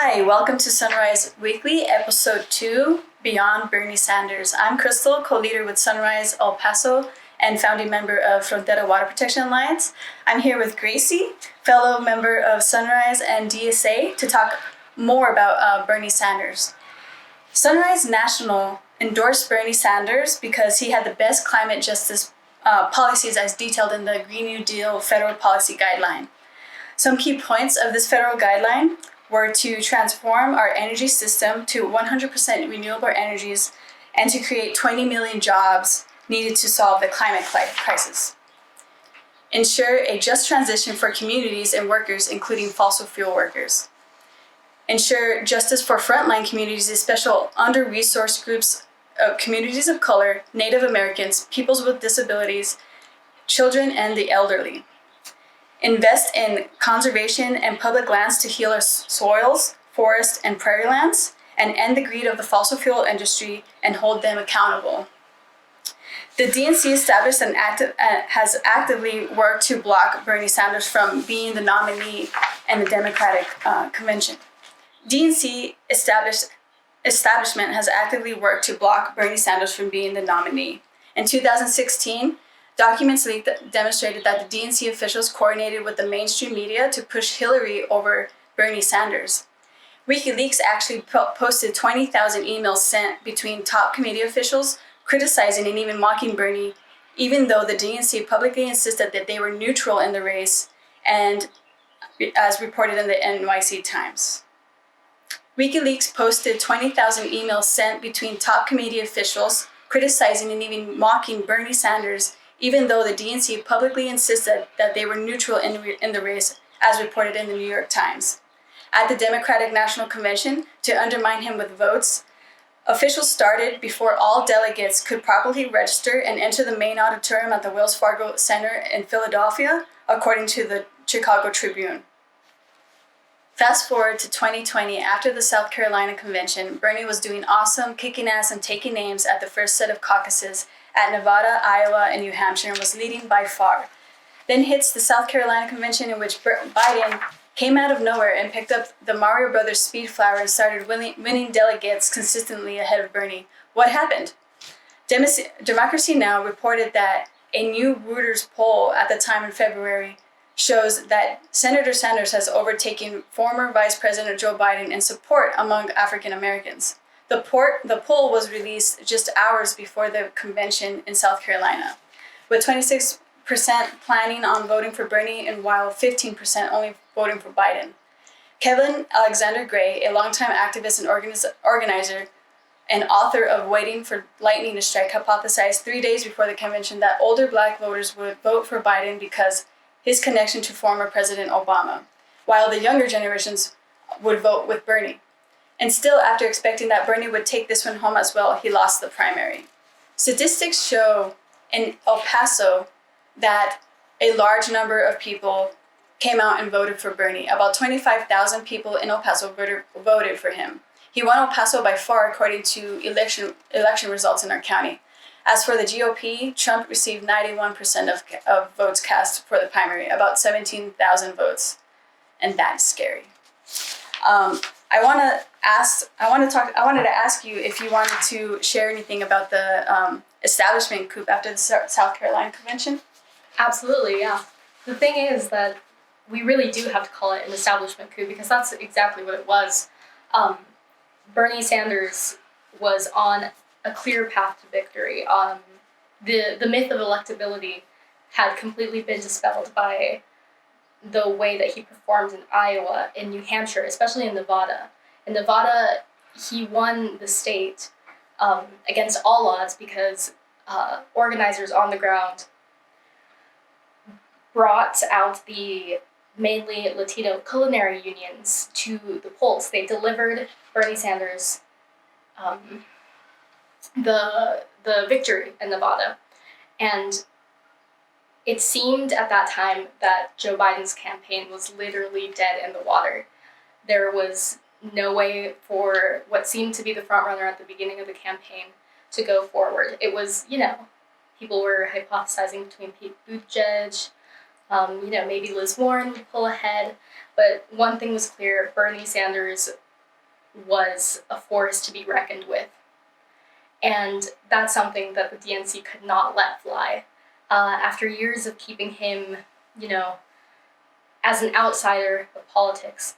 Hi, welcome to Sunrise Weekly, Episode 2, Beyond Bernie Sanders. I'm Crystal, co-leader with Sunrise El Paso and founding member of Frontera Water Protection Alliance. I'm here with Gracie, fellow member of Sunrise and DSA, to talk more about Bernie Sanders. Sunrise National endorsed Bernie Sanders because he had the best climate justice policies as detailed in the Green New Deal federal policy guideline. Some key points of this federal guideline were to transform our energy system to 100% renewable energies and to create 20 million jobs needed to solve the climate crisis. Ensure a just transition for communities and workers, including fossil fuel workers. Ensure justice for frontline communities, especially under-resourced groups, communities of color, Native Americans, peoples with disabilities, children, and the elderly. Invest in conservation and public lands to heal our soils, forests, and prairie lands, and end the greed of the fossil fuel industry and hold them accountable. The DNC established and has actively worked to block Bernie Sanders from being the nominee in the Democratic convention. DNC establishment has actively worked to block Bernie Sanders from being the nominee. In 2016, documents leaked demonstrated that the DNC officials coordinated with the mainstream media to push Hillary over Bernie Sanders. WikiLeaks actually posted 20,000 emails sent between top committee officials criticizing and even mocking Bernie, even though the DNC publicly insisted that they were neutral in the race, and as reported in the NYC Times. WikiLeaks posted 20,000 emails sent between top committee officials criticizing and even mocking Bernie Sanders, even though the DNC publicly insisted that they were neutral in the race, as reported in the New York Times. At the Democratic National Convention, to undermine him with votes, officials started before all delegates could properly register and enter the main auditorium at the Wells Fargo Center in Philadelphia, according to the Chicago Tribune. Fast forward to 2020, after the South Carolina Convention, Bernie was doing awesome, kicking ass, and taking names at the first set of caucuses at Nevada, Iowa, and New Hampshire, and was leading by far. Then hits the South Carolina Convention, in which Biden came out of nowhere and picked up the Mario Brothers speed flower and started winning delegates consistently ahead of Bernie. What happened? Democracy Now! Reported that a new Reuters poll at the time in February shows that Senator Sanders has overtaken former Vice President Joe Biden in support among African Americans. The poll was released just hours before the convention in South Carolina, with 26% planning on voting for Bernie and while 15% only voting for Biden. Kevin Alexander Gray, a longtime activist and organizer and author of Waiting for Lightning to Strike, hypothesized 3 days before the convention that older Black voters would vote for Biden because his connection to former President Obama, while the younger generations would vote with Bernie. And still, after expecting that Bernie would take this one home as well, he lost the primary. Statistics show in El Paso that a large number of people came out and voted for Bernie. About 25,000 people in El Paso voted for him. He won El Paso by far, according to election results in our county. As for the GOP, Trump received 91% of votes cast for the primary, about 17,000 votes, and that's scary. I wanted to ask you if you wanted to share anything about the establishment coup after the South Carolina Convention. Absolutely, yeah. The thing is that we really do have to call it an establishment coup because that's exactly what it was. Bernie Sanders was on a clear path to victory. The myth of electability had completely been dispelled by the way that he performed in Iowa, in New Hampshire, especially in Nevada. In Nevada, he won the state against all odds because organizers on the ground brought out the mainly Latino culinary unions to the polls. They delivered Bernie Sanders the victory in Nevada. And it seemed at that time that Joe Biden's campaign was literally dead in the water. There was no way for what seemed to be the frontrunner at the beginning of the campaign to go forward. It was, people were hypothesizing between Pete Buttigieg, maybe Liz Warren would pull ahead. But one thing was clear, Bernie Sanders was a force to be reckoned with. And that's something that the DNC could not let fly. After years of keeping him, as an outsider of politics,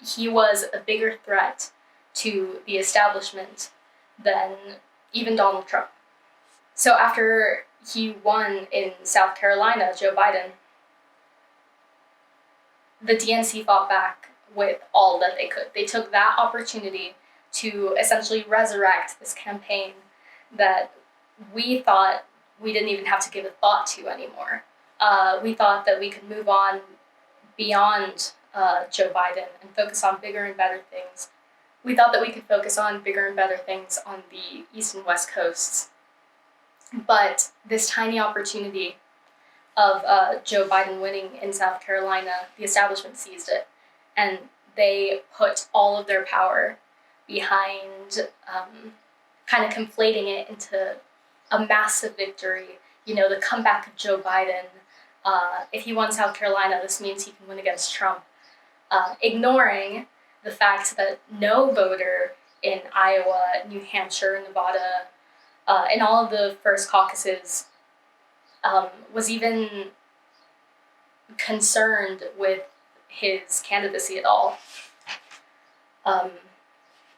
he was a bigger threat to the establishment than even Donald Trump. So after he won in South Carolina, Joe Biden, the DNC fought back with all that they could. They took that opportunity to essentially resurrect this campaign that we thought we didn't even have to give a thought to anymore. We thought that we could move on beyond Joe Biden and focus on bigger and better things. We thought that we could focus on bigger and better things on the East and West Coasts. But this tiny opportunity of Joe Biden winning in South Carolina, the establishment seized it. And they put all of their power behind kind of conflating it into a massive victory. The comeback of Joe Biden. If he won South Carolina, this means he can win against Trump. Ignoring the fact that no voter in Iowa, New Hampshire, Nevada, and all of the first caucuses was even concerned with his candidacy at all.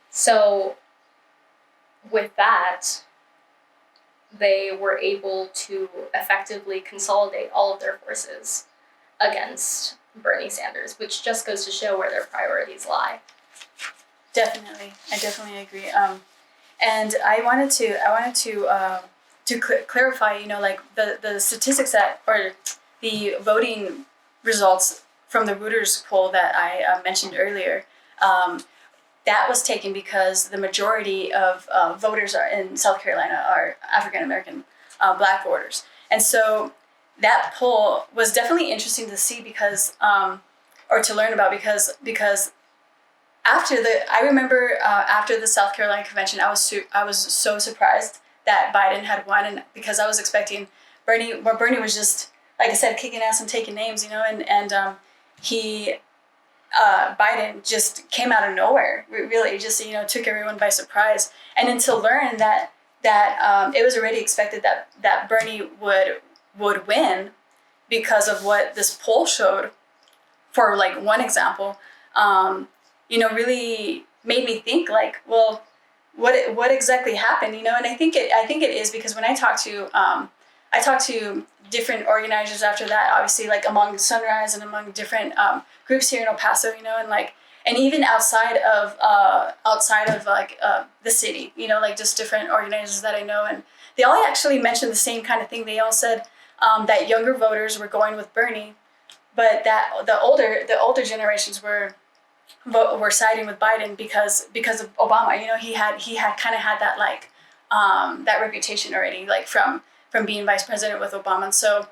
So with that, they were able to effectively consolidate all of their forces against Bernie Sanders, which just goes to show where their priorities lie. Definitely, I definitely agree. And I wanted to clarify, like the statistics or the voting results from the Reuters poll that I mentioned earlier. That was taken because the majority of voters in South Carolina are African American Black voters, and so that poll was definitely interesting to see or to learn about because I remember after the South Carolina convention, I was so surprised that Biden had won, and because I was expecting Bernie was just, like I said, kicking ass and taking names, and Biden just came out of nowhere. Really, just took everyone by surprise, and then to learn that it was already expected that Bernie would win because of what this poll showed. For like one example, really made me think like, well, what exactly happened? And I think it is because when I talked to different organizers after that, obviously like among Sunrise and among different groups here in El Paso, and even outside of the city, like just different organizers that I know, and they all actually mentioned the same kind of thing. They all said that younger voters were going with Bernie, but that the older generations were siding with Biden because of Obama. He had kind of had that that reputation already, like from being vice president with Obama. And so,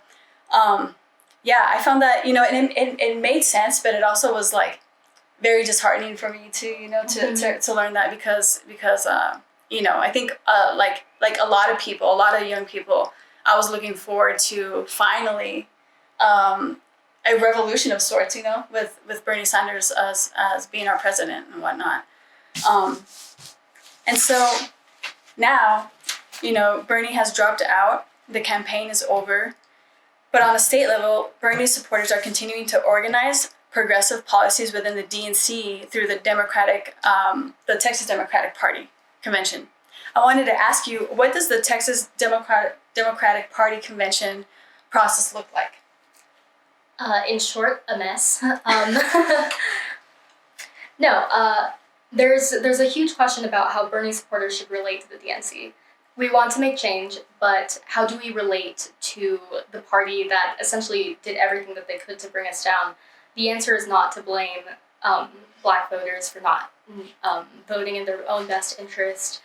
I found that it made sense, but it also was like very disheartening for me to learn that because I think like a lot of young people, I was looking forward to finally a revolution of sorts, with Bernie Sanders as being our president and whatnot. And so now, Bernie has dropped out. The campaign is over. But on a state level, Bernie supporters are continuing to organize progressive policies within the DNC through the Texas Democratic Party convention. I wanted to ask you, what does the Texas Democratic Party convention process look like? In short, a mess. No, there's a huge question about how Bernie supporters should relate to the DNC. We want to make change, but how do we relate to the party that essentially did everything that they could to bring us down? The answer is not to blame Black voters for not voting in their own best interest.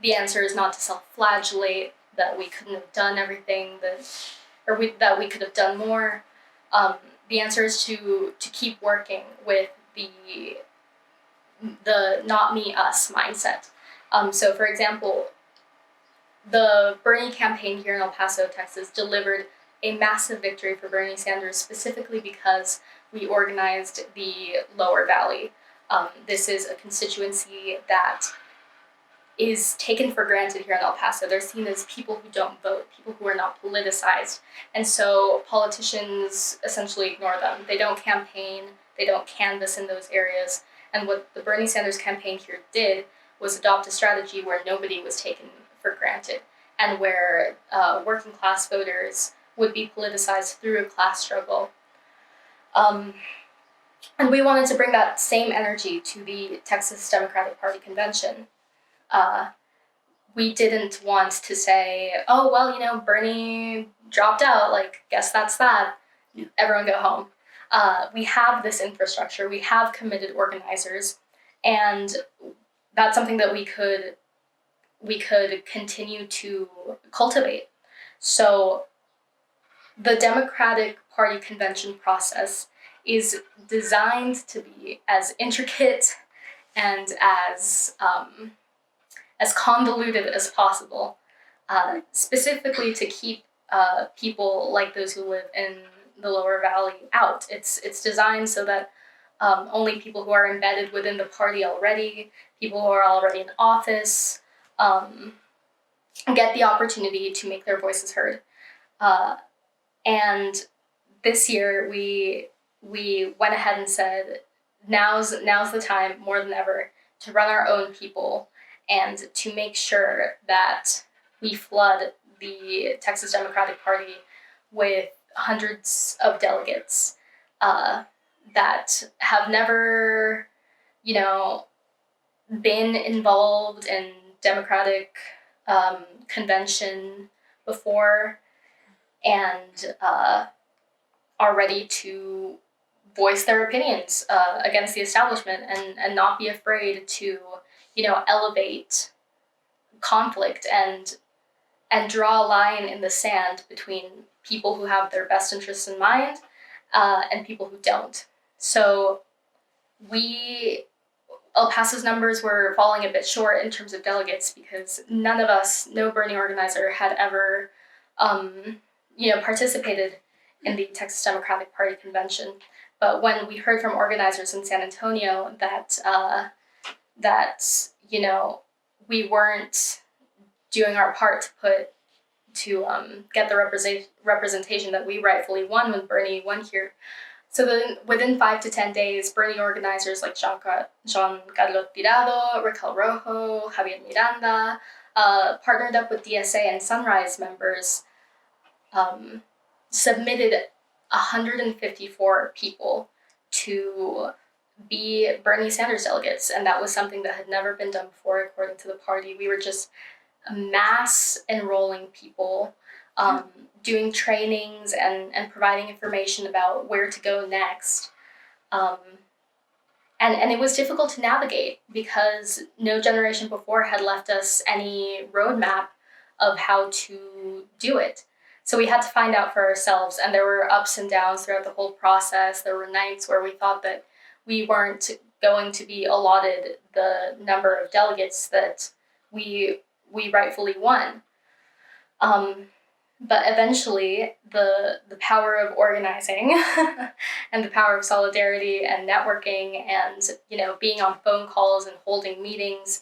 The answer is not to self-flagellate that we couldn't have done everything that we could have done more. The answer is to keep working with the not me, us mindset. So for example, the Bernie campaign here in El Paso, Texas delivered a massive victory for Bernie Sanders specifically because we organized the Lower Valley. This is a constituency that is taken for granted here in El Paso. They're seen as people who don't vote, people who are not politicized. And so politicians essentially ignore them. They don't campaign, they don't canvass in those areas. And what the Bernie Sanders campaign here did was adopt a strategy where nobody was taken for granted and where working class voters would be politicized through a class struggle. And we wanted to bring that same energy to the Texas Democratic Party convention. We didn't want to say, oh, well, Bernie dropped out, guess that's that. Everyone go home. We have this infrastructure, we have committed organizers, and that's something that we could continue to cultivate. So the Democratic Party convention process is designed to be as intricate and as convoluted as possible, specifically to keep people like those who live in the lower valley out. It's designed so that only people who are embedded within the party already, people who are already in office, get the opportunity to make their voices heard. And this year we went ahead and said, now's the time more than ever to run our own people and to make sure that we flood the Texas Democratic Party with hundreds of delegates that have never, been involved in Democratic convention before and are ready to voice their opinions against the establishment and not be afraid to, elevate conflict and draw a line in the sand between people who have their best interests in mind and people who don't. So El Paso's numbers were falling a bit short in terms of delegates because no Bernie organizer had ever, participated in the Texas Democratic Party convention. But when we heard from organizers in San Antonio that we weren't doing our part to get the representation that we rightfully won when Bernie won here. So then within 5 to 10 days, Bernie organizers like Jean Carlos Tirado, Raquel Rojo, Javier Miranda, partnered up with DSA and Sunrise members, submitted 154 people to be Bernie Sanders delegates. And that was something that had never been done before, according to the party. We were just mass enrolling people, doing trainings and providing information about where to go next. And it was difficult to navigate because no generation before had left us any roadmap of how to do it. So we had to find out for ourselves, and there were ups and downs throughout the whole process. There were nights where we thought that we weren't going to be allotted the number of delegates that we rightfully won. But eventually, the power of organizing and the power of solidarity and networking and, being on phone calls and holding meetings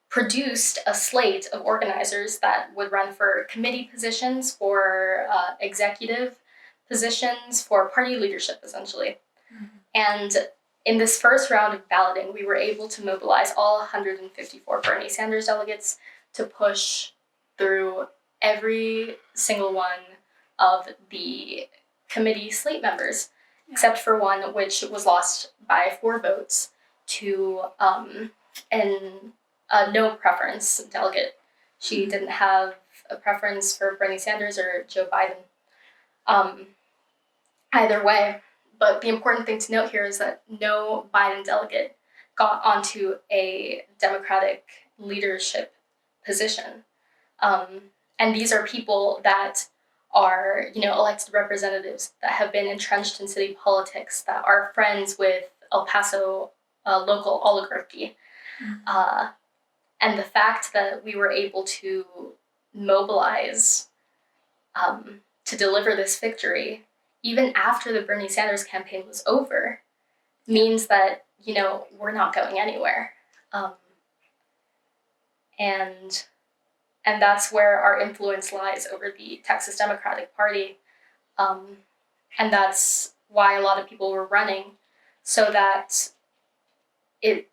produced a slate of organizers that would run for committee positions, for executive positions, for party leadership, essentially. Mm-hmm. And in this first round of balloting, we were able to mobilize all 154 Bernie Sanders delegates to push through every single one of the committee slate members, except for one, which was lost by 4 votes to a no preference delegate. She didn't have a preference for Bernie Sanders or Joe Biden. Either way, but the important thing to note here is that no Biden delegate got onto a Democratic leadership position. And these are people that are, elected representatives that have been entrenched in city politics, that are friends with El Paso local oligarchy. Mm-hmm. And the fact that we were able to mobilize to deliver this victory even after the Bernie Sanders campaign was over, means that, we're not going anywhere. And that's where our influence lies over the Texas Democratic Party. And that's why a lot of people were running, so that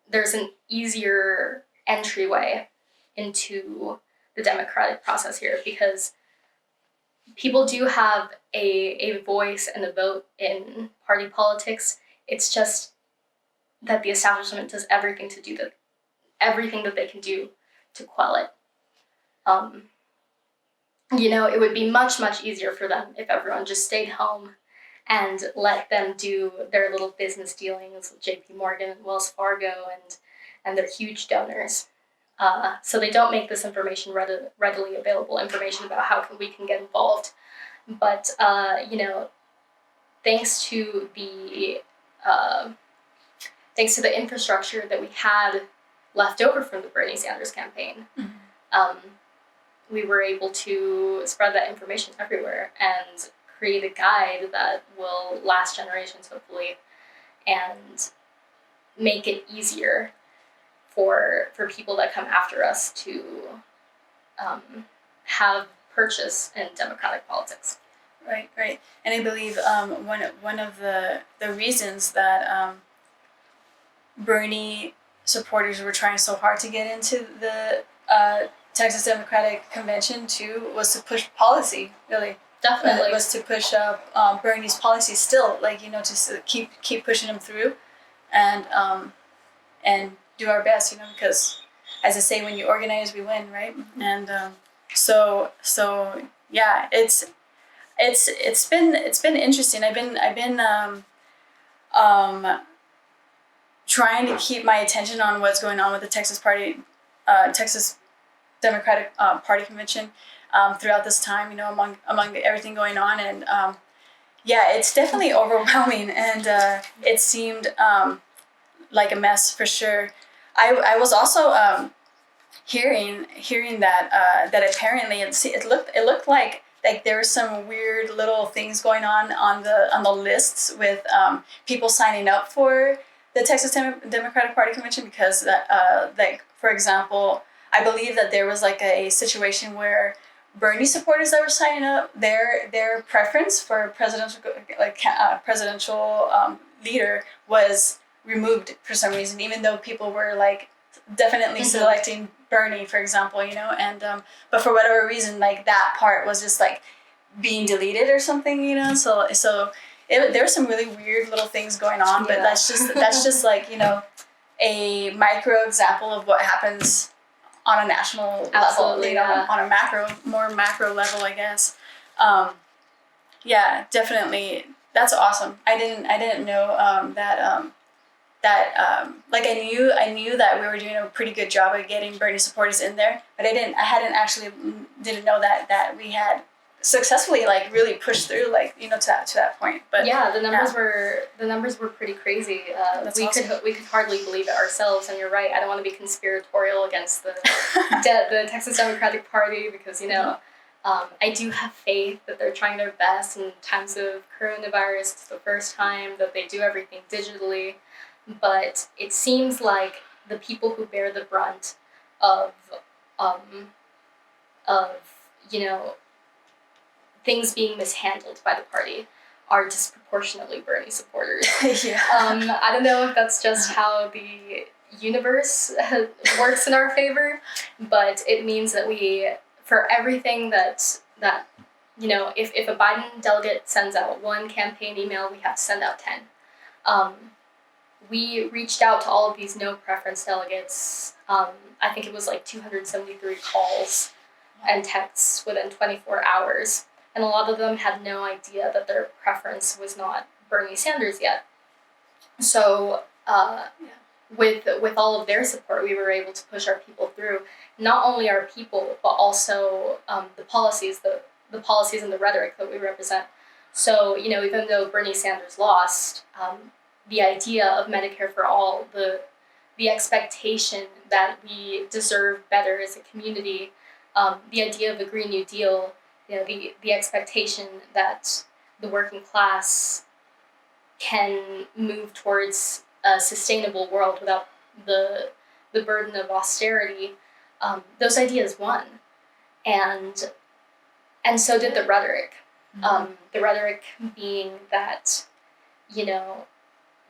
there's an easier entryway into the democratic process here, because people do have a voice and a vote in party politics. It's just that the establishment does everything that they can do to quell it. It would be much, much easier for them if everyone just stayed home and let them do their little business dealings with JP Morgan and Wells Fargo and their huge donors. So they don't make this information readily available information about how we can get involved. But, thanks to the infrastructure that we had left over from the Bernie Sanders campaign, we were able to spread that information everywhere and create a guide that will last generations, hopefully, and make it easier for people that come after us to have purchase in democratic politics. Right. And I believe one of the reasons that Bernie supporters were trying so hard to get into the Texas Democratic Convention too was to push policy, really. Definitely. It was to push up Bernie's policies still, to keep pushing them through, and do our best, because, as I say, when you organize, we win, right? And so yeah, it's been interesting. I've been trying to keep my attention on what's going on with the Texas Democratic Party convention throughout this time, among everything going on, and it's definitely overwhelming, and it seemed like a mess for sure. I was also hearing that apparently it looked like there were some weird little things going on the lists with people signing up for the Texas Democratic Party convention, because for example, I believe that there was a situation where Bernie supporters that were signing up, their preference for presidential leader was removed for some reason, even though people were definitely selecting Bernie, for example, and but for whatever reason, that part was just being deleted or something, so there were some really weird little things going on, but that's just a micro example of what happens on a national Absolutely, level, on a more macro level, I guess. Definitely, that's awesome. I didn't know I knew that we were doing a pretty good job of getting Bernie supporters in there, but I didn't know that we had successfully really pushed through to that point. But yeah, the numbers were pretty crazy. We could hardly believe it ourselves. And you're right. I don't want to be conspiratorial against the the Texas Democratic Party, because I do have faith that they're trying their best in times of coronavirus. It's the first time that they do everything digitally, but it seems like the people who bear the brunt of things being mishandled by the party are disproportionately Bernie supporters. Yeah. I don't know if that's just how the universe works in our favor, but it means that for everything that if a Biden delegate sends out one campaign email, we have to send out 10. We reached out to all of these no preference delegates. I think it was 273 calls and texts within 24 hours. And a lot of them had no idea that their preference was not Bernie Sanders yet. So with all of their support, we were able to push our people through. Not only our people, but also the policies and the rhetoric that we represent. So, even though Bernie Sanders lost, the idea of Medicare for all, the expectation that we deserve better as a community, the idea of a Green New Deal, the expectation that the working class can move towards a sustainable world without the burden of austerity, those ideas won, and so did the rhetoric. The rhetoric being that,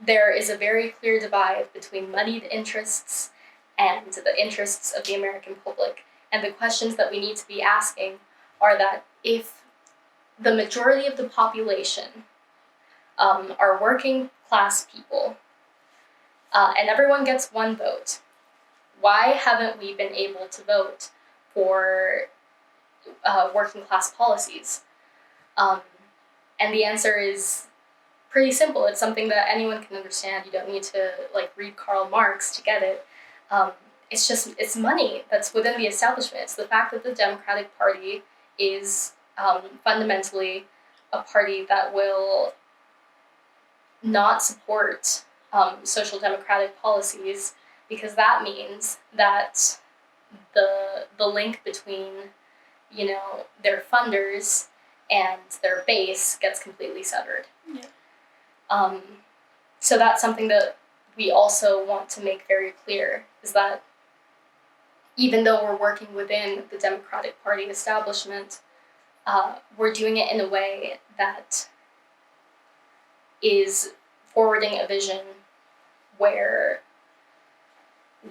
there is a very clear divide between moneyed interests and the interests of the American public. And the questions that we need to be asking are that if the majority of the population are working class people, and everyone gets one vote, why haven't we been able to vote for working class policies? And the answer is pretty simple. It's something that anyone can understand. You don't need to read Karl Marx to get it. It's money that's within the establishment. It's the fact that the Democratic Party is fundamentally a party that will not support social democratic policies, because that means that the link between their funders and their base gets completely severed. Yeah. So that's something that we also want to make very clear, is that even though we're working within the Democratic Party establishment, we're doing it in a way that is forwarding a vision where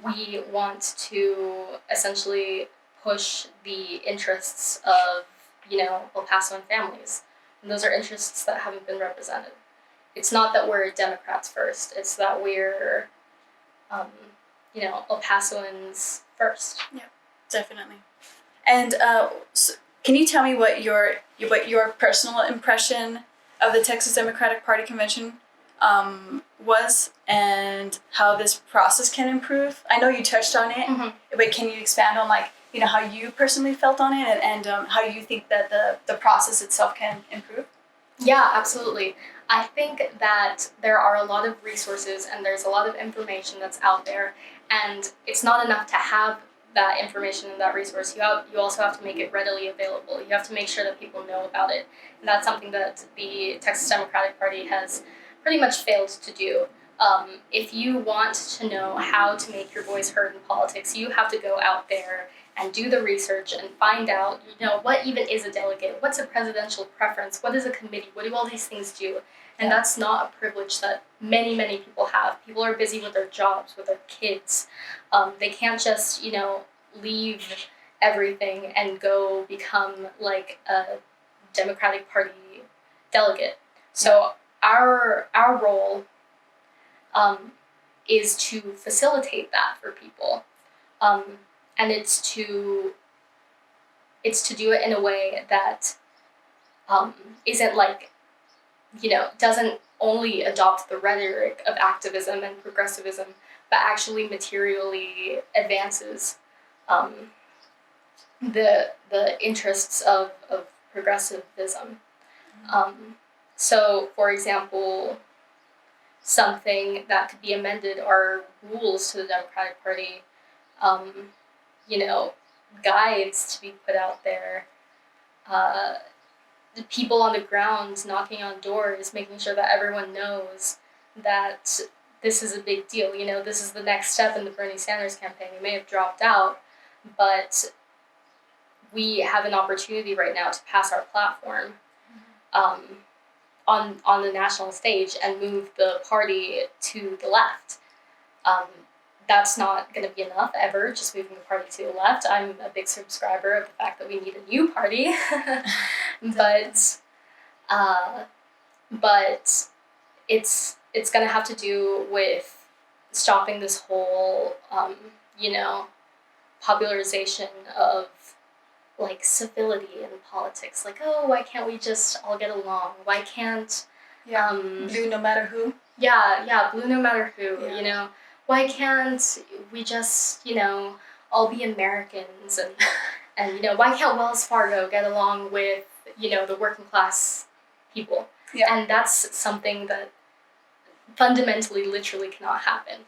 we want to essentially push the interests of, El Pasoan families. And those are interests that haven't been represented. It's not that we're Democrats first, it's that we're, El Pasoans first. Yeah, definitely. And so can you tell me what your personal impression of the Texas Democratic Party convention was, and how this process can improve? I know you touched on it, but can you expand on how you personally felt on it, and how you think that the process itself can improve? Yeah, absolutely. I think that there are a lot of resources and there's a lot of information that's out there, and it's not enough to have that information and that resource. You also have to make it readily available. You have to make sure that people know about it. And that's something that the Texas Democratic Party has pretty much failed to do. If you want to know how to make your voice heard in politics, you have to go out there and do the research and find out, what even is a delegate? What's a presidential preference? What is a committee? What do all these things do? And that's not a privilege that many, many people have. People are busy with their jobs, with their kids. They can't just, leave everything and go become a Democratic Party delegate. So our role is to facilitate that for people. And it's to do it in a way that isn't doesn't only adopt the rhetoric of activism and progressivism, but actually materially advances the interests of progressivism. So, for example, something that could be amended are rules to the Democratic Party. Guides to be put out there, the people on the ground knocking on doors, making sure that everyone knows that this is a big deal. This is the next step in the Bernie Sanders campaign. He may have dropped out, but we have an opportunity right now to pass our platform on the national stage and move the party to the left. That's not going to be enough ever, just moving the party to the left. I'm a big subscriber of the fact that we need a new party. but it's going to have to do with stopping this whole, popularization of civility in politics. Why can't we just all get along? Why can't blue no matter who? Yeah, blue no matter who. Yeah. Why can't we just, all be Americans, and why can't Wells Fargo get along with, the working class people? Yeah. And that's something that fundamentally, literally cannot happen.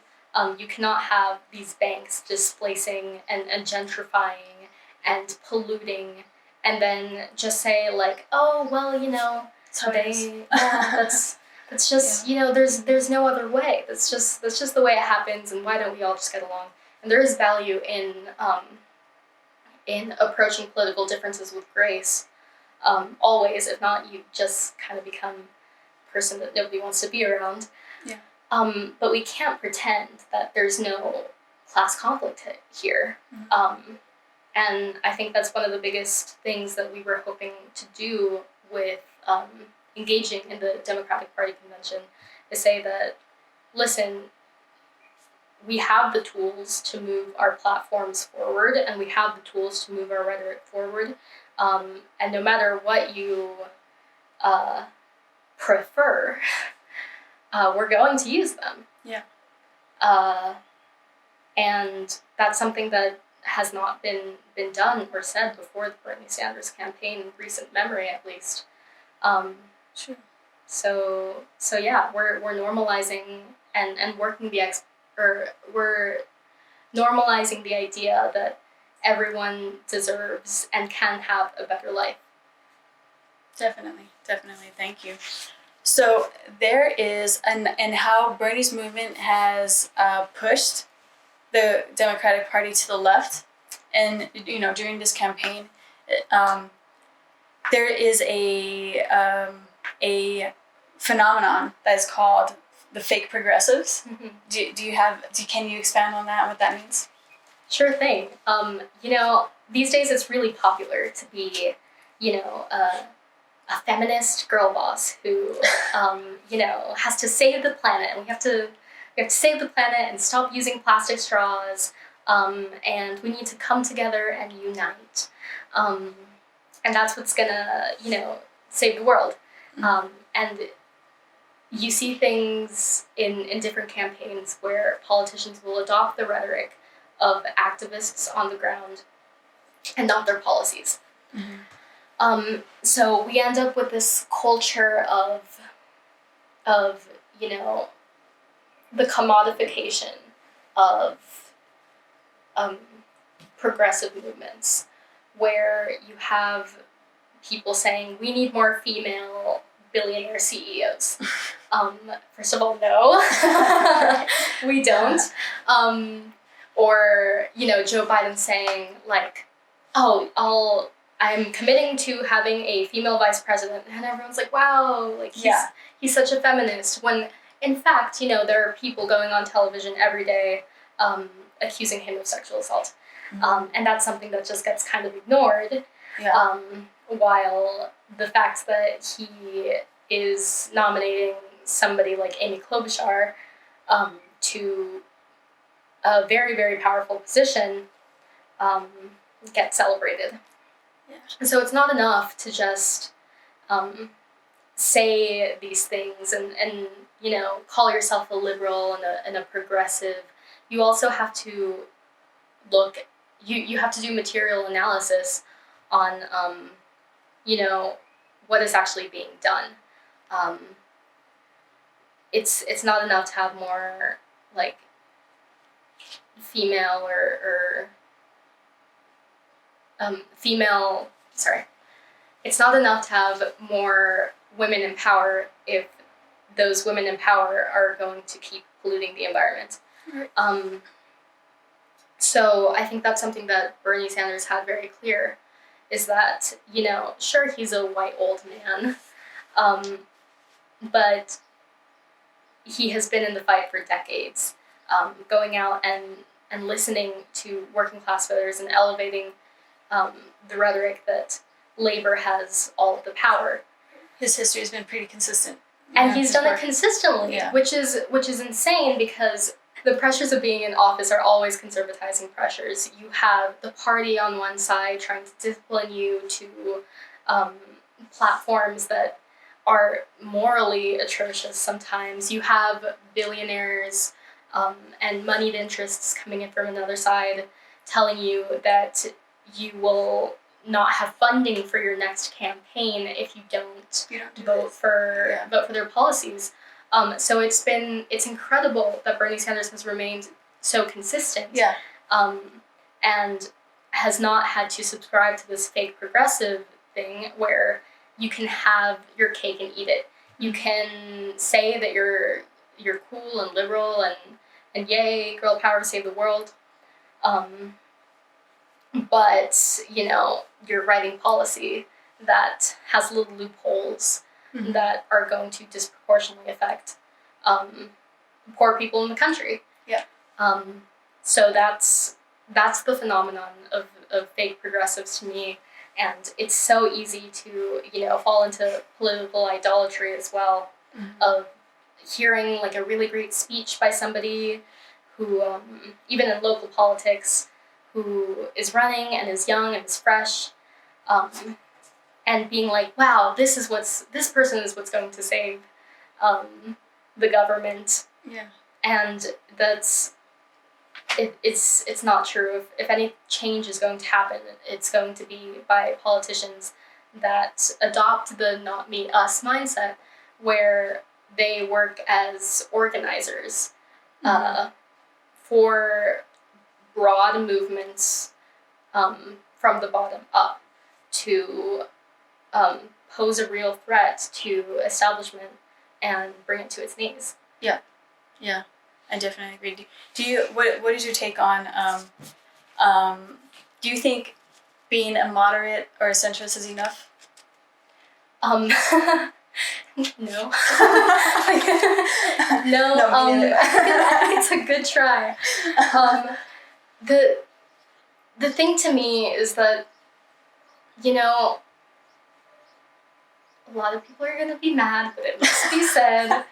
You cannot have these banks displacing and gentrifying and polluting, and then just say That's how it is. That's just there's no other way. That's just the way it happens, and why don't we all just get along? And there is value in approaching political differences with grace, always. If not, you just kind of become a person that nobody wants to be around. Yeah. But we can't pretend that there's no class conflict here. Mm-hmm. And I think that's one of the biggest things that we were hoping to do with engaging in the Democratic Party convention, is say that, listen, we have the tools to move our platforms forward, and we have the tools to move our rhetoric forward. And no matter what you prefer, we're going to use them. Yeah. And that's something that has not been done or said before the Bernie Sanders campaign, in recent memory at least. Sure. So yeah, we're normalizing and working we're normalizing the idea that everyone deserves and can have a better life. Definitely. Thank you. So there is, and how Bernie's movement has pushed the Democratic Party to the left, and during this campaign, there is a phenomenon that is called the fake progressives. Mm-hmm. Can you expand on that, what that means? Sure thing. These days it's really popular to be, a feminist girl boss who, has to save the planet, and we have to save the planet and stop using plastic straws, and we need to come together and unite, and that's what's gonna, save the world. And you see things in different campaigns where politicians will adopt the rhetoric of activists on the ground and not their policies. Mm-hmm. So we end up with this culture of the commodification of progressive movements, where you have people saying, we need more female billionaire CEOs. First of all, no, we don't. Or Joe Biden saying, like, oh, I'm committing to having a female vice president, and everyone's like, wow, like he's such a feminist, when in fact, there are people going on television every day accusing him of sexual assault. Mm-hmm. And that's something that just gets kind of ignored. Yeah. While the fact that he is nominating somebody like Amy Klobuchar to a very, very powerful position gets celebrated. Yeah. And so it's not enough to just say these things and call yourself a liberal and a progressive. You also have to look, you have to do material analysis on what is actually being done. It's not enough to have more like female it's not enough to have more women in power if those women in power are going to keep polluting the environment. Right. So I think that's something that Bernie Sanders had very clear, is that, sure, he's a white old man, but he has been in the fight for decades, going out and listening to working class voters and elevating the rhetoric that labor has all of the power. His history has been pretty consistent. And he's done it consistently, Yeah. which is insane, because the pressures of being in office are always conservatizing pressures. You have the party on one side trying to discipline you to platforms that are morally atrocious sometimes. You have billionaires and moneyed interests coming in from another side telling you that you will not have funding for your next campaign if you don't vote for their policies. So it's incredible that Bernie Sanders has remained so consistent, and has not had to subscribe to this fake progressive thing where you can have your cake and eat it. You can say that you're cool and liberal and yay, girl power, save the world. But, you know, you're writing policy that has little loopholes that are going to disproportionately affect poor people in the country. Yeah. So that's the phenomenon of fake progressives to me. And it's so easy to, you know, fall into political idolatry as well, of hearing like a really great speech by somebody who, even in local politics, who is running and is young and is fresh, and being like, wow, this person is what's going to save the government. Yeah. And it's not true. If any change is going to happen, it's going to be by politicians that adopt the not me, us mindset, where they work as organizers for broad movements from the bottom up to pose a real threat to establishment and bring it to its knees. Yeah, yeah, I definitely agree. Do you what is your take on? Do you think being a moderate or a centrist is enough? No. No. I think it's a good try. The thing to me is that, you know, a lot of people are going to be mad, but it must be said.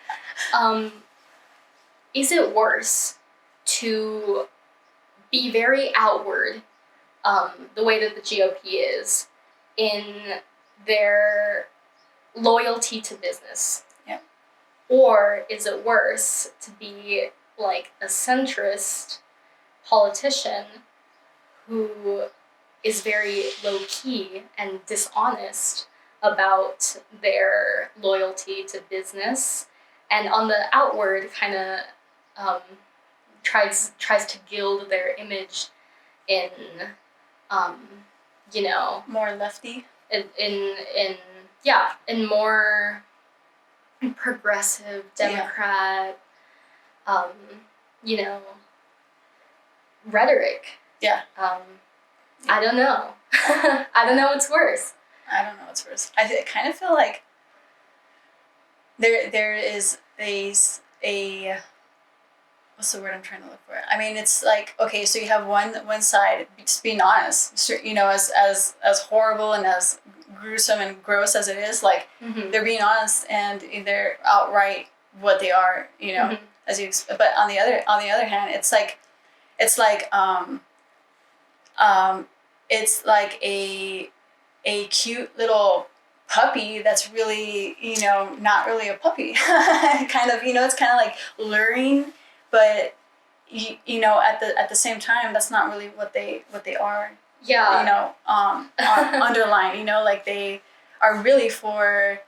Is it worse to be very outward, the way that the GOP is, in their loyalty to business? Yeah. Or is it worse to be like a centrist politician who is very low-key and dishonest about their loyalty to business, and on the outward kind of tries to gild their image in you know, More lefty? in more progressive Democrat, you know, rhetoric. Yeah. I don't know. I don't know what's worse. I don't know what's worse. I kind of feel like there is a what's the word I'm trying to look for? I mean, it's like, okay, so you have one side, just being honest, you know, as horrible and as gruesome and gross as it is, like they're being honest and they're outright what they are, you know, but on the other hand, it's like a cute little puppy that's really, you know, not really a puppy. Kind of, you know, it's kind of like luring, but you know, at the same time, that's not really what they are. Yeah. You know, underlying, you know, like they are really for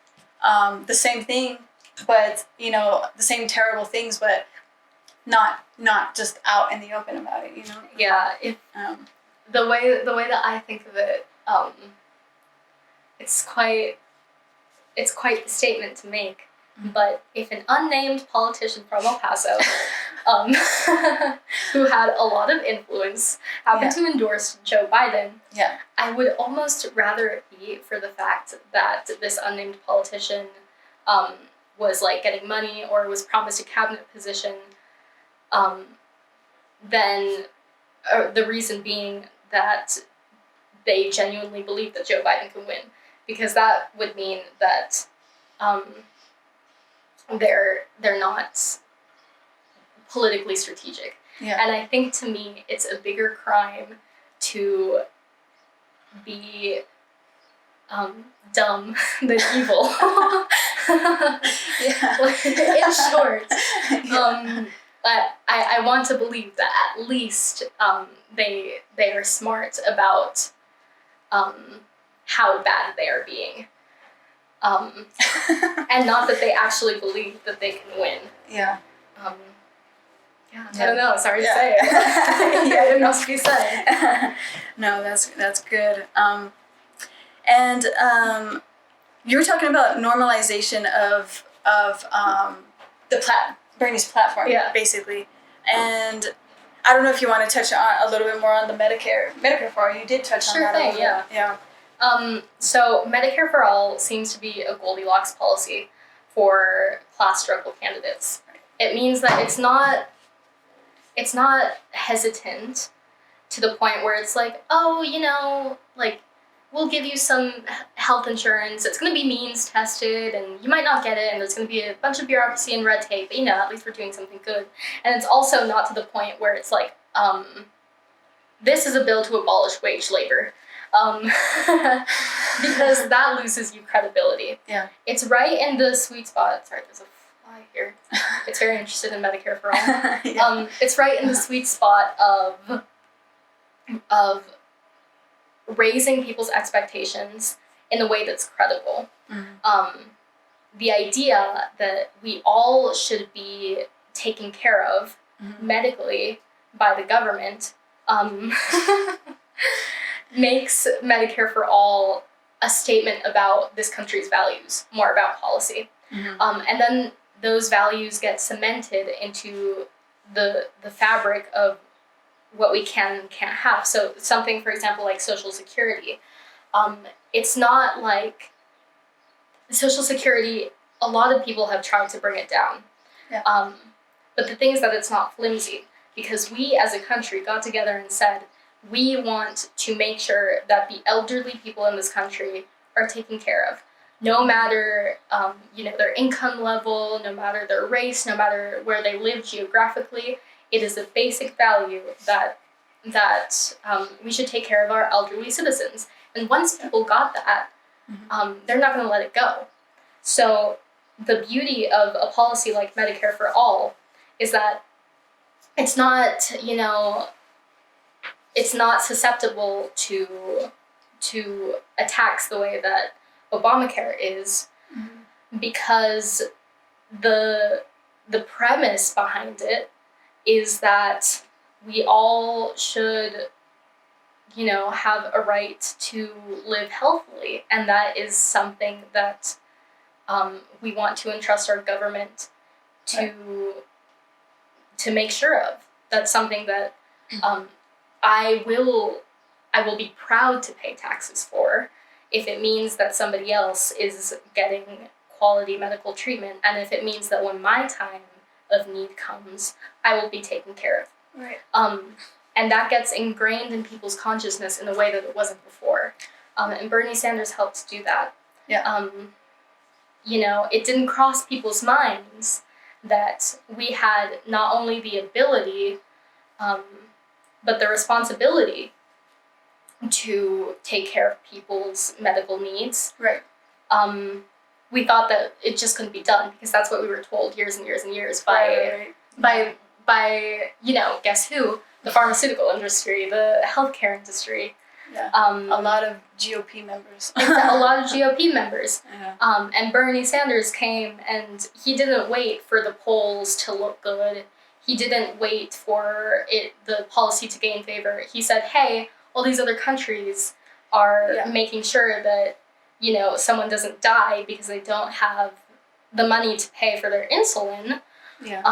the same thing, but, you know, the same terrible things, but not just out in the open about it, you know? Yeah. The way that I think of it, it's quite the statement to make. But if an unnamed politician from El Paso, who had a lot of influence, happened to endorse Joe Biden, I would almost rather it be for the fact that this unnamed politician was like getting money or was promised a cabinet position, than the reason being that they genuinely believe that Joe Biden can win, because that would mean that they're not politically strategic. Yeah. And I think, to me, it's a bigger crime to be dumb than evil. In short. But I want to believe that at least they are smart about how bad they are being. And not that they actually believe that they can win. Yeah. I don't know. Sorry to say it. Yeah, it must be said. No, that's good. you were talking about normalization of Bernie's platform, basically, and I don't know if you want to touch on a little bit more on the Medicare for All. You did touch on that a little bit. Yeah. So Medicare for All seems to be a Goldilocks policy for class struggle candidates. It means that it's not hesitant to the point where it's like, oh, like, we'll give you some health insurance. It's going to be means tested, and you might not get it, and there's going to be a bunch of bureaucracy and red tape, but, at least we're doing something good. And it's also not to the point where it's like, this is a bill to abolish wage labor. Because that loses you credibility. Yeah. It's right in the sweet spot. Sorry, there's a fly here. It's very interested in Medicare for All. Yeah. It's right in the sweet spot of raising people's expectations in a way that's credible. Mm-hmm. The idea that we all should be taken care of medically by the government makes Medicare for All a statement about this country's values, more about policy. Mm-hmm. And then those values get cemented into the fabric of what we can and can't have. So something, for example, like Social Security. It's not like Social Security, a lot of people have tried to bring it down. Yeah. But the thing is that it's not flimsy, because we as a country got together and said, we want to make sure that the elderly people in this country are taken care of. No matter, their income level, no matter their race, no matter where they live geographically, it is a basic value that we should take care of our elderly citizens. And once people got that, they're not going to let it go. So the beauty of a policy like Medicare for All is that it's not, it's not susceptible to attacks the way that Obamacare is, because the premise behind it is that we all should, have a right to live healthily, and that is something that we want to entrust our government to make sure of. That's something that I will be proud to pay taxes for if it means that somebody else is getting quality medical treatment, and if it means that when my time of need comes, I will be taken care of. Right. And that gets ingrained in people's consciousness in a way that it wasn't before. And Bernie Sanders helped do that. Yeah. It didn't cross people's minds that we had not only the ability, but the responsibility to take care of people's medical needs. Right. We thought that it just couldn't be done because that's what we were told years and years and years by guess who? The pharmaceutical industry, the healthcare industry. Yeah. A lot of GOP members. A lot of GOP members. Yeah. And Bernie Sanders came, and he didn't wait for the polls to look good. He didn't wait for the policy to gain favor. He said, hey, all these other countries are making sure that, someone doesn't die because they don't have the money to pay for their insulin. Yeah.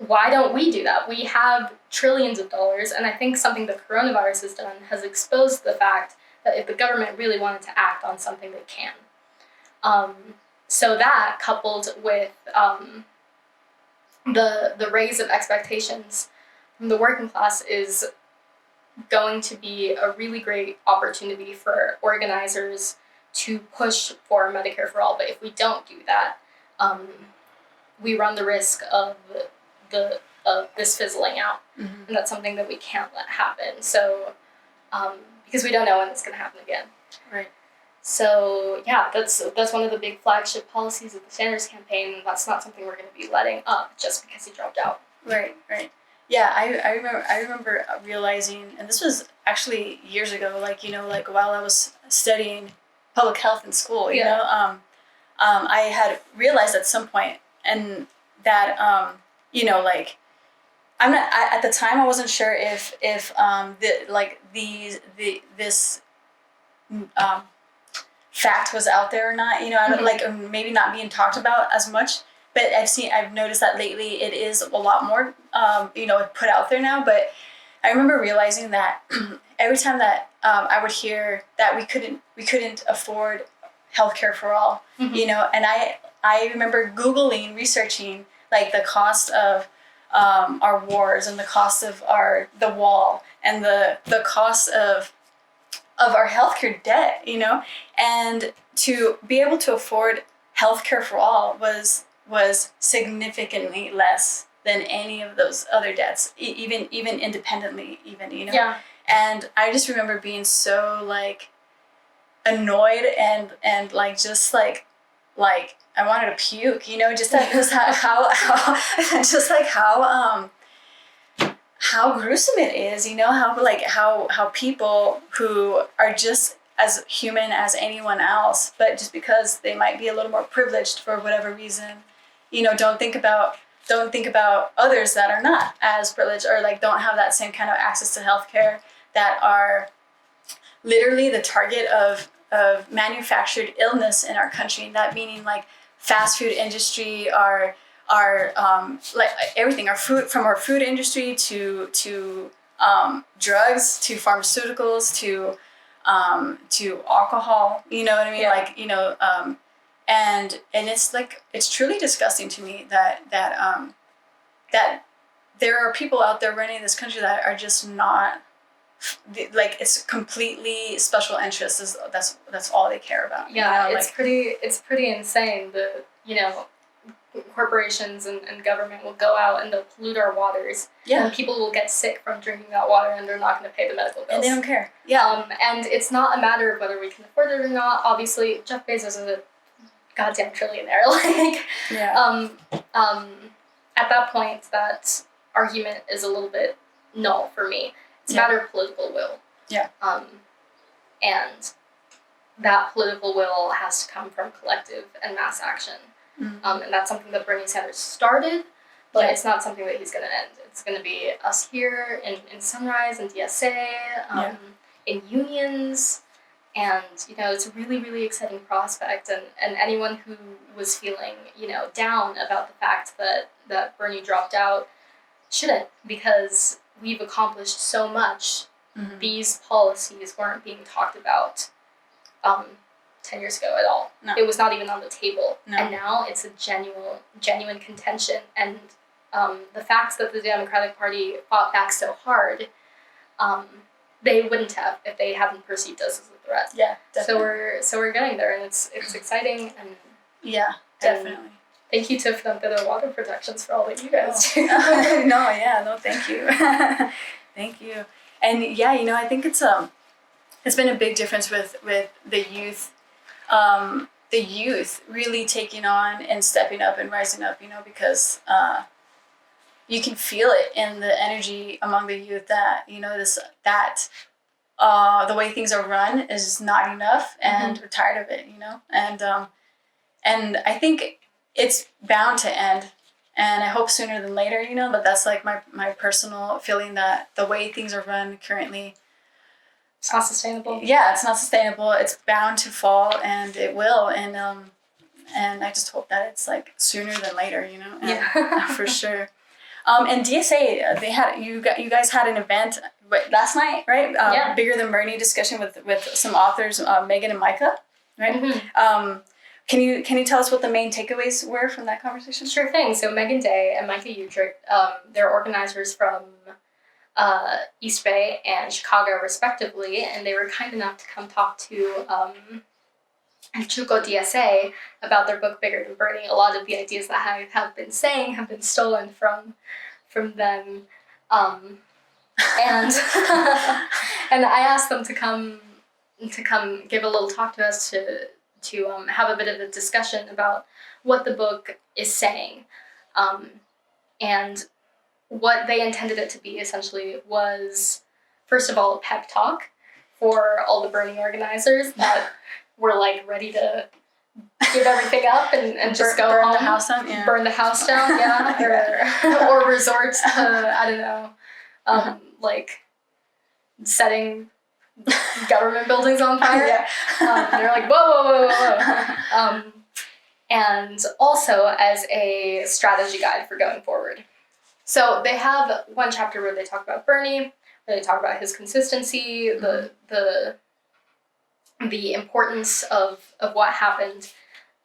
Why don't we do that? We have trillions of dollars, and I think something the coronavirus has done has exposed the fact that if the government really wanted to act on something, they can. So that, coupled with the raise of expectations from the working class, is going to be a really great opportunity for organizers to push for Medicare for All. But if we don't do that, we run the risk of this fizzling out, and that's something that we can't let happen. So, because we don't know when it's going to happen again. Right. So that's one of the big flagship policies of the Sanders campaign, and that's not something we're going to be letting up just because he dropped out. Right. Yeah, I remember realizing, and this was actually years ago, while I was studying public health in school, you know, I had realized at some point, and that, I'm not, at the time I wasn't sure if fact was out there or not. You know, I don't like, or maybe not being talked about as much. But I've noticed that lately it is a lot more, you know, put out there now. But I remember realizing that every time that I would hear that we couldn't afford healthcare for all, you know, and I remember Googling, researching like the cost of our wars and the cost of the wall and the cost of our healthcare debt, you know, and to be able to afford healthcare for all was significantly less than any of those other debts, even independently, even, you know. Yeah. And I just remember being so like annoyed and like just like I wanted to puke, you know, just that was how just like how gruesome it is, you know, how people who are just as human as anyone else, but just because they might be a little more privileged for whatever reason, you know, don't think about others that are not as privileged or like don't have that same kind of access to healthcare, that are literally the target of manufactured illness in our country. And that meaning like fast food industry, our like everything, our food industry to drugs, to pharmaceuticals, to alcohol, you know what I mean? Yeah. Like, you know, and it's like, it's truly disgusting to me that there are people out there running this country that are just not, like, it's completely special interests. That's all they care about. Yeah, you know? it's pretty insane. The, you know, corporations and government will go out and they'll pollute our waters. Yeah. And people will get sick from drinking that water, and they're not going to pay the medical bills. And they don't care. Yeah. And it's not a matter of whether we can afford it or not. Obviously, Jeff Bezos is a goddamn trillionaire. Like, Yeah. At that point, that argument is a little bit null for me. It's a matter of political will. Yeah. And that political will has to come from collective and mass action. Mm-hmm. And that's something that Bernie Sanders started, but Yeah. it's not something that he's going to end. It's going to be us here in Sunrise and DSA, in unions, and, you know, it's a really, really exciting prospect. And anyone who was feeling, you know, down about the fact that Bernie dropped out shouldn't, because we've accomplished so much. Mm-hmm. These policies weren't being talked about 10 years ago at all. No. It was not even on the table. No. And now it's a genuine contention. And the fact that the Democratic Party fought back so hard, they wouldn't have if they hadn't perceived us as a threat. Yeah, definitely. So we're getting there, and it's exciting. And yeah, definitely. Thank you to Frontera Water Protections for all that you guys do. No, thank you. Thank you. And yeah, you know, I think it's been a big difference with the youth. The youth really taking on and stepping up and rising up, you know, because you can feel it in the energy among the youth that, you know, the way things are run is not enough, and we're tired of it, you know, and I think it's bound to end, and I hope sooner than later, you know, but that's like my personal feeling, that the way things are run currently, It's not sustainable. yeah, it's not sustainable. It's bound to fall, and it will, and I just hope that it's like sooner than later, you know. Yeah. For sure. And DSA, you guys had an event last night, right? Yeah. Bigger Than Bernie discussion with some authors, Megan and Micah, right? Mm-hmm. Can you tell us what the main takeaways were from that conversation? Sure thing. So Megan Day and Micah Utrick, they're organizers from East Bay and Chicago, respectively, and they were kind enough to come talk to Chuco DSA about their book Bigger Than Bernie. A lot of the ideas that I have been saying have been stolen from them, and and I asked them to come give a little talk to us to have a bit of a discussion about what the book is saying, and what they intended it to be essentially was, first of all, a pep talk for all the Bernie organizers that were like ready to give everything up and just go burn home. the house down, yeah. Burn the house down, yeah, or resort to, I don't know, like setting government buildings on fire. Yeah. They're like, whoa, whoa, whoa, whoa. And also as a strategy guide for going forward. So they have one chapter where they talk about Bernie, where they talk about his consistency, the importance of what happened,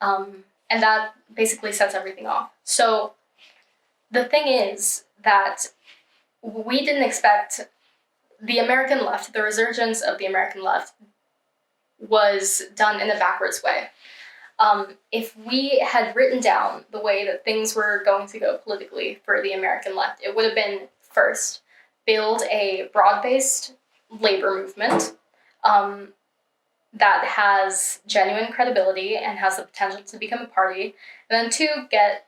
and that basically sets everything off. So the thing is that we didn't expect the American left, the resurgence of the American left was done in a backwards way. If we had written down the way that things were going to go politically for the American left, it would have been first, build a broad-based labor movement that has genuine credibility and has the potential to become a party, and then two, get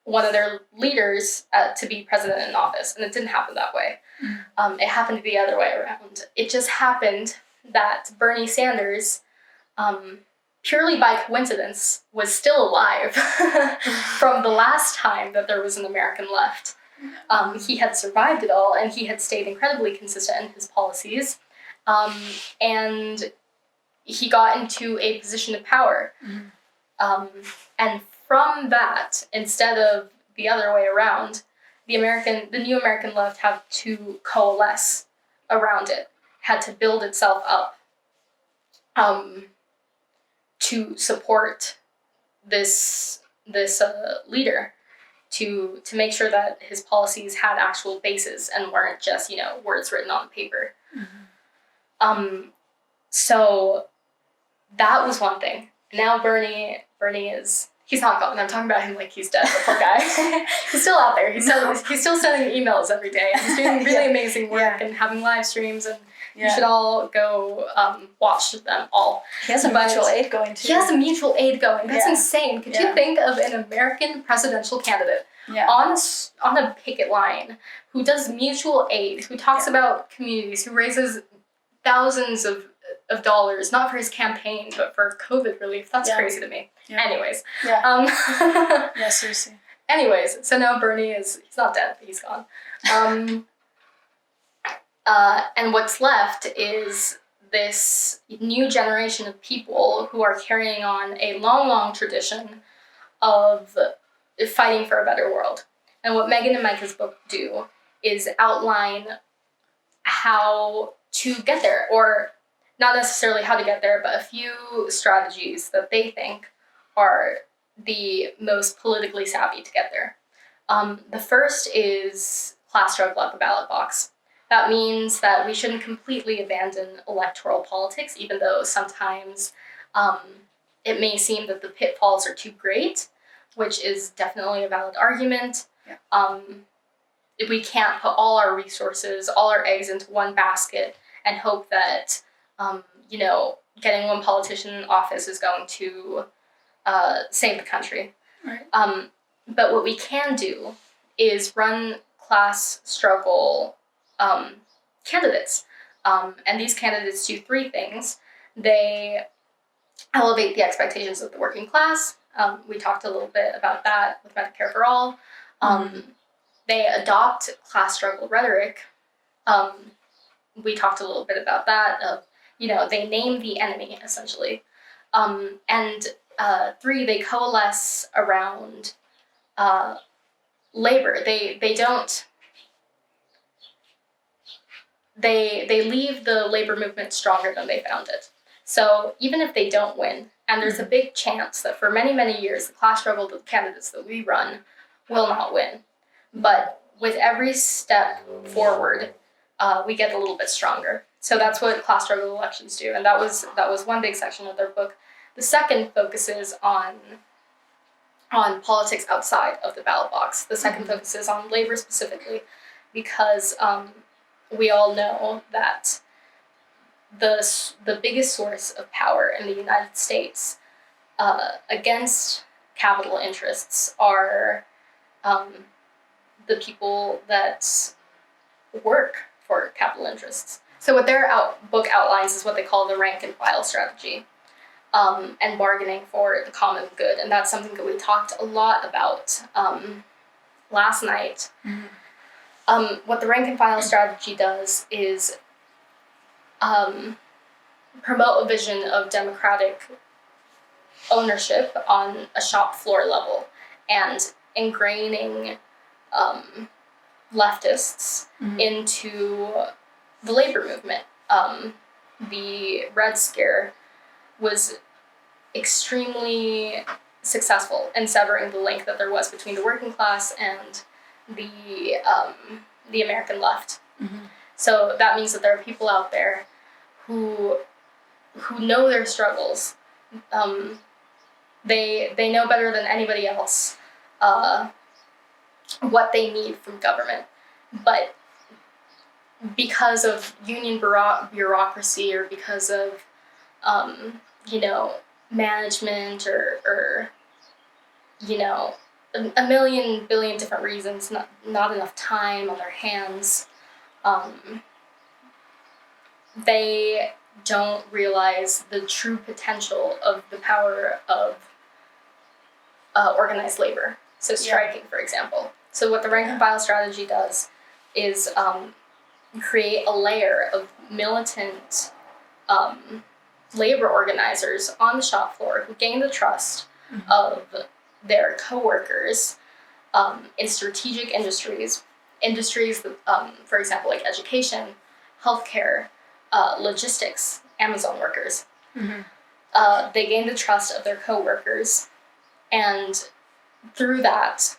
one of their leaders to be president in office, and it didn't happen that way. It happened the other way around. It just happened that Bernie Sanders, purely by coincidence, was still alive from the last time that there was an American left. He had survived it all, and he had stayed incredibly consistent in his policies, and he got into a position of power. And from that, instead of the other way around, the new American left had to coalesce around it, had to build itself up to support this leader, to make sure that his policies had actual bases and weren't just, words written on paper. So that was one thing. Now Bernie is, he's not gone. I'm talking about him like he's dead, the poor guy. He's still out there. He's still sending emails every day. He's doing really amazing work and having live streams, and you should all go watch them all. He has a mutual aid going too. He has a mutual aid going. That's insane. Could you think of an American presidential candidate on a picket line who does mutual aid, who talks about communities, who raises thousands of dollars, not for his campaign, but for COVID relief? That's crazy to me. Yeah. Anyways. Yeah. Yeah, seriously. Anyways, so now Bernie he's not dead, but he's gone. And what's left is this new generation of people who are carrying on a long, long tradition of fighting for a better world. And what Megan and Micah's book do is outline how to get there, or not necessarily how to get there, but a few strategies that they think are the most politically savvy to get there. The first is class struggle at the ballot box. That means that we shouldn't completely abandon electoral politics, even though sometimes it may seem that the pitfalls are too great, which is definitely a valid argument. Yeah. If we can't put all our resources, all our eggs into one basket and hope that, getting one politician in office is going to save the country. Right. But what we can do is run class struggle candidates. And these candidates do three things. They elevate the expectations of the working class. We talked a little bit about that with Medicare for All. They adopt class struggle rhetoric. We talked a little bit about that. They name the enemy, essentially. And three, they coalesce around labor. They leave the labor movement stronger than they found it. So even if they don't win, and there's a big chance that for many, many years, the class struggle candidates that we run will not win. But with every step forward, we get a little bit stronger. So that's what class struggle elections do. And that was one big section of their book. The second focuses on politics outside of the ballot box. The second focuses on labor specifically, because we all know that the biggest source of power in the United States against capital interests are the people that work for capital interests. So what their book outlines is what they call the rank and file strategy, and bargaining for the common good. And that's something that we talked a lot about last night. What the rank and file strategy does is promote a vision of democratic ownership on a shop floor level and ingraining leftists into the labor movement. The Red Scare was extremely successful in severing the link that there was between the working class and the American left. So that means that there are people out there who know their struggles. They know better than anybody else what they need from government, but because of union bureaucracy or because of management or a million billion different reasons, not enough time on their hands, they don't realize the true potential of the power of organized labor. So striking, for example. So what the rank and file strategy does is create a layer of militant labor organizers on the shop floor who gain the trust of their coworkers in strategic industries that, for example, like education, healthcare, logistics, Amazon workers. They gain the trust of their coworkers, and through that,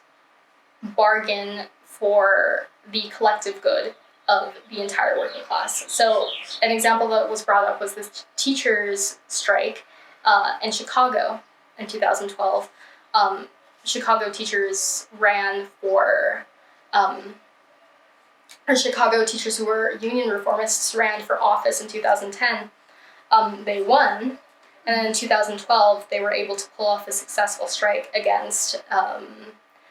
bargain for the collective good of the entire working class. So an example that was brought up was this teachers' strike in Chicago in 2012. Chicago teachers ran for, or Chicago teachers who were union reformists ran for office in 2010. They won, and then in 2012 they were able to pull off a successful strike against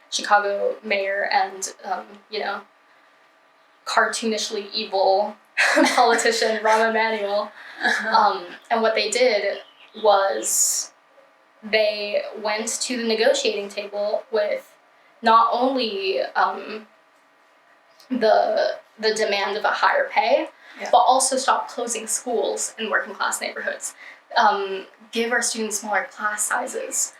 Chicago mayor and cartoonishly evil politician Rahm Emanuel. And what they did was they went to the negotiating table with not only the demand of a higher pay, but also stop closing schools in working class neighborhoods. Give our students smaller class sizes.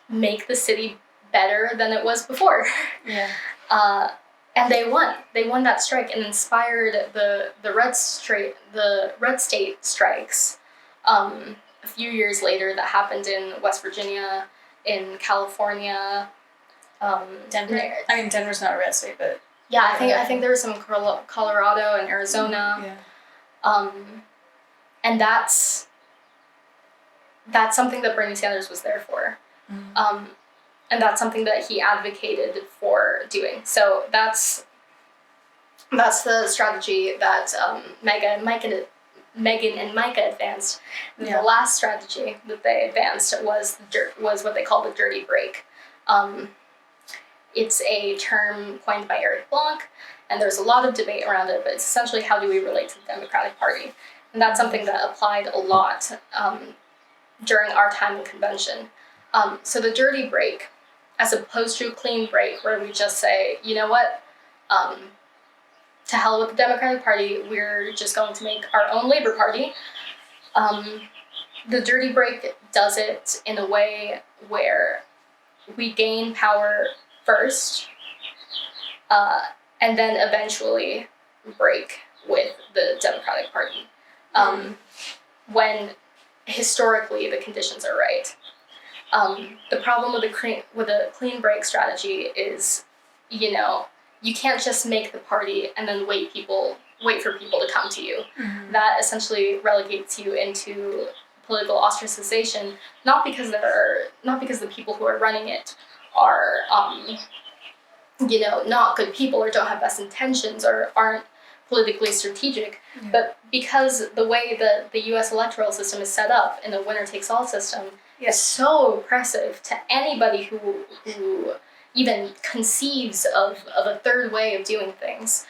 Make the city better than it was before. And they won. They won that strike and inspired the red state strikes a few years later that happened in West Virginia, in California, Denver. I mean, Denver's not a red state, but yeah, I think there was some Colorado and Arizona. And that's something that Bernie Sanders was there for. And that's something that he advocated for doing. So that's the strategy that Megan and Micah advanced. The last strategy that they advanced was what they call the dirty break. It's a term coined by Eric Blanc, and there's a lot of debate around it, but it's essentially how do we relate to the Democratic Party? And that's something that applied a lot during our time in convention. So the dirty break, as opposed to a clean break where we just say, you know what, to hell with the Democratic Party, we're just going to make our own Labor Party. The dirty break does it in a way where we gain power first, and then eventually break with the Democratic Party, when historically the conditions are right. The problem with a clean break strategy is, you can't just make the party and then wait for people to come to you. That essentially relegates you into political ostracization, not because the people who are running it are not good people or don't have best intentions or aren't politically strategic, but because the way that the U.S. electoral system is set up in a winner-takes-all system is so oppressive to anybody who even conceives of a third way of doing things.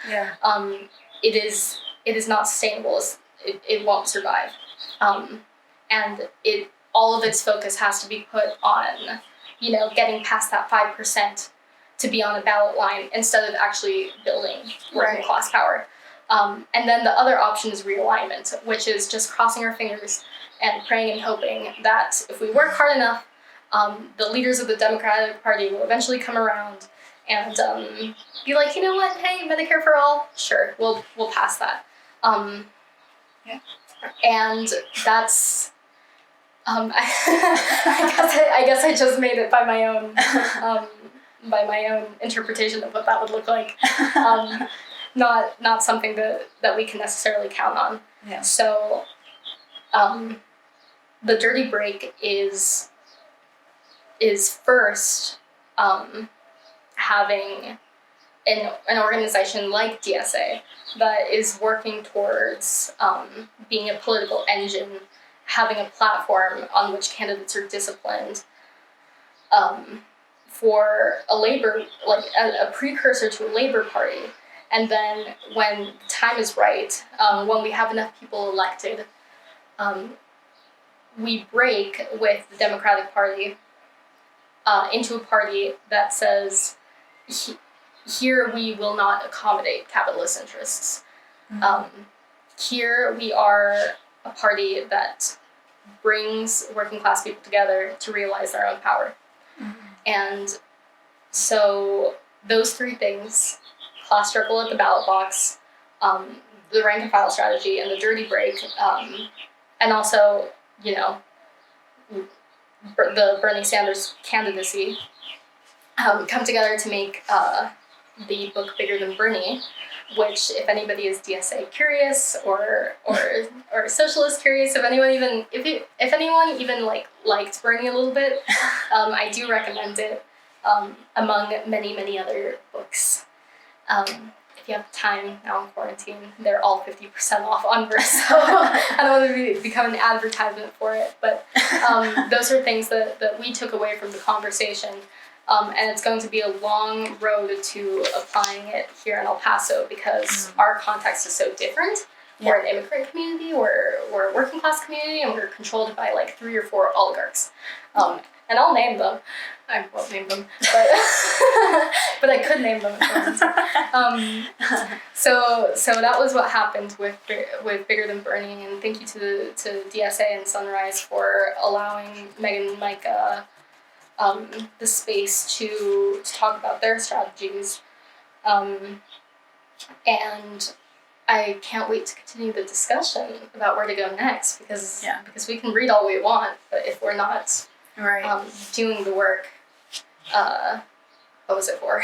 It is not sustainable. It won't survive, and all of its focus has to be put on getting past that 5% to be on a ballot line instead of actually building working class power. And then the other option is realignment, which is just crossing our fingers and praying and hoping that if we work hard enough, the leaders of the Democratic Party will eventually come around and be like, you know what, hey, Medicare for all, sure, we'll pass that. Yeah. And that's, I guess I just made it by my own interpretation of what that would look like. Not something that we can necessarily count on. Yeah. So, the dirty break is first having an organization like DSA that is working towards being a political engine, having a platform on which candidates are disciplined, for a labor, like a precursor to a labor party. And then when the time is right, when we have enough people elected, we break with the Democratic Party into a party that says, here we will not accommodate capitalist interests. Mm-hmm. Here we are a party that brings working class people together to realize their own power. Mm-hmm. And so those three things, class struggle at the ballot box, the rank and file strategy, and the dirty break, and also, you know, the Bernie Sanders candidacy, come together to make the book Bigger Than Bernie, which, if anybody is DSA curious or socialist curious, if anyone even liked Bernie a little bit, I do recommend it, among many other books. If you have time now in quarantine, they're all 50% off on Verse, so I don't want to become an advertisement for it, but those are things that we took away from the conversation. And it's going to be a long road to applying it here in El Paso because our context is so different. Yeah. We're an immigrant community, we're a working class community, and we're controlled by like 3 or 4 oligarchs. And I'll name them. I won't name them, but but I could name them if I want. So that was what happened with Bigger Than Bernie, and thank you to DSA and Sunrise for allowing Megan and Micah the space to talk about their strategies, and I can't wait to continue the discussion about where to go next because we can read all we want, but if we're not doing the work, what was it for?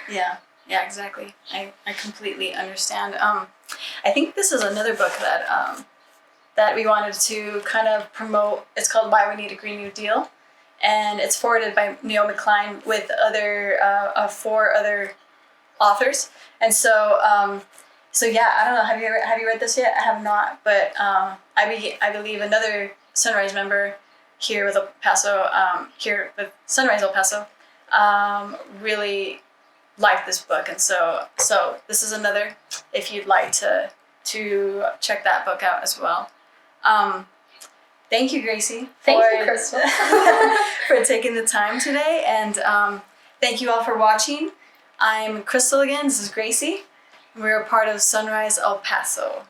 Yeah, exactly. I completely understand. I think this is another book that we wanted to kind of promote. It's called Why We Need a Green New Deal, and it's forwarded by Naomi Klein with 4 other authors. And so yeah, I don't know. Have you read this yet? I have not, but I believe another Sunrise member here with El Paso, Sunrise El Paso, really liked this book, and so this is another. If you'd like to check that book out as well. Thank you, Gracie. Thank you, Crystal, for taking the time today, and thank you all for watching. I'm Crystal again. This is Gracie. We're a part of Sunrise El Paso.